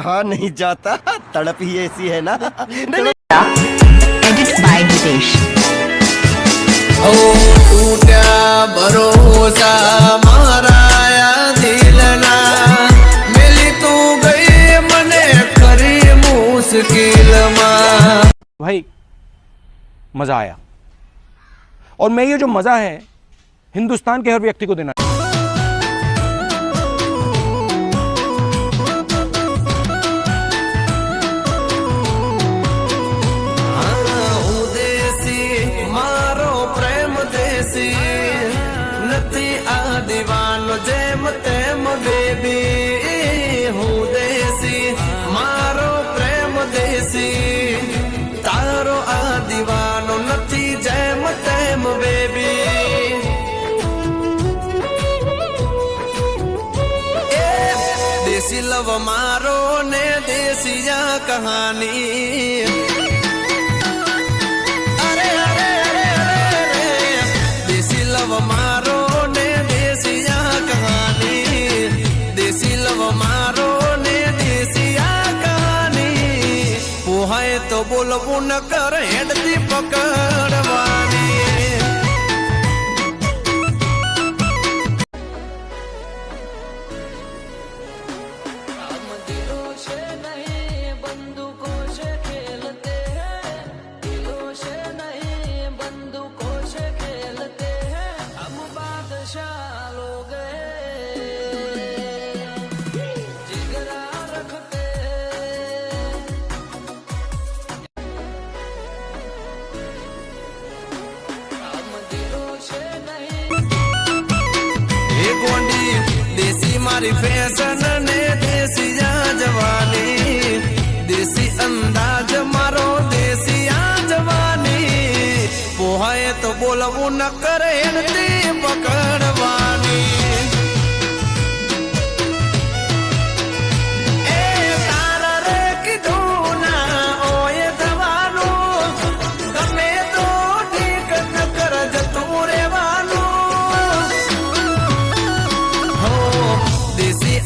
रहा नहीं जाता, तड़प ही ऐसी है ना। Edit by Hitesh. टूटा भरोसा मारा दिलना, मिली तू गई मने खरी मुश्किल में। भाई मजा आया, और मैं ये जो मजा है हिंदुस्तान के हर व्यक्ति को देना। दीवानो जेम तेम बेबी हूँ देसी, मारो प्रेम देसी, तारो आ दीवानो नथी जेम तेम बेबी। देसी लव मारो ने देसिया कहानी, अरे अरे अरे अरे देसी लव मारो मारो ने देसिया कहानी, पोहाए तो बोलबू न कर हेडती पकड़वानी। हम दिलों से नहीं बंदूकों से खेलते हैं, दिलों से नहीं बंदूकों से खेलते हैं, हम बादशाह लोग हैं। देसी मारी फैशन ने देसी जवानी, देसी अंदाज मारो देसी जवानी, पोहाए तो बोलबू न करे हेडती पकड़वानी।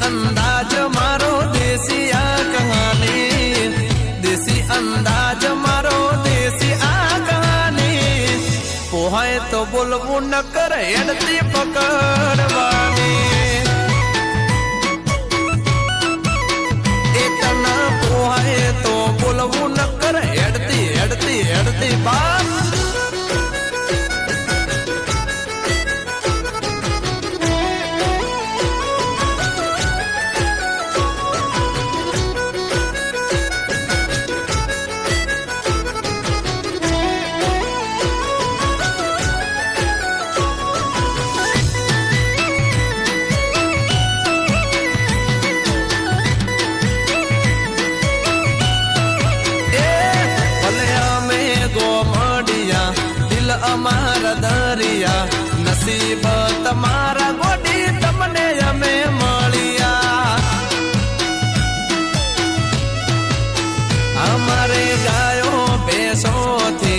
अंदाज मारो देसी कहानी, देसी अंदाज मारो देसी कहानी, पोहाए तो बोलबू न कर हेडती पकड़वानी। इतना पोहाए तो बोलबू न कर हेडती हेडती हेडती बाप। અમારા દરિયા નસીબ તમારા ગોડી તમને અમે મળ્યા, અમારે ગાયો ભેંસોથી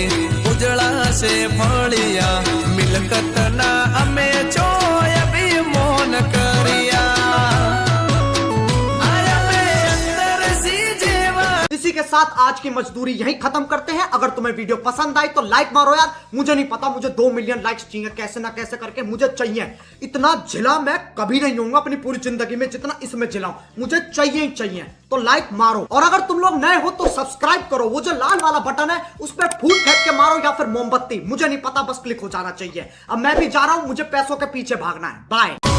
ઉજળા છે ફળિયા, મિલકતના અમે ચોય બી મોન કર્યા। इसी के साथ आज की मजदूरी यहीं खत्म करते हैं। अगर तुम्हें वीडियो पसंद आई तो लाइक मारो यार, मुझे नहीं पता, मुझे 2 मिलियन लाइक्स चाहिए, कैसे ना कैसे करके मुझे चाहिए। इतना झिला मैं कभी नहीं होऊंगा अपनी पूरी जिंदगी में जितना इसमें झिलाऊं, मुझे चाहिए ही चाहिए। तो लाइक मारो, और अगर तुम लोग नए हो तो सब्सक्राइब करो, वो जो लाल वाला बटन है उस पर फूट फेंक के मारो या फिर मोमबत्ती, मुझे नहीं पता, बस क्लिक हो जाना चाहिए। अब मैं भी जा रहा हूं, मुझे पैसों के पीछे भागना है। बाय।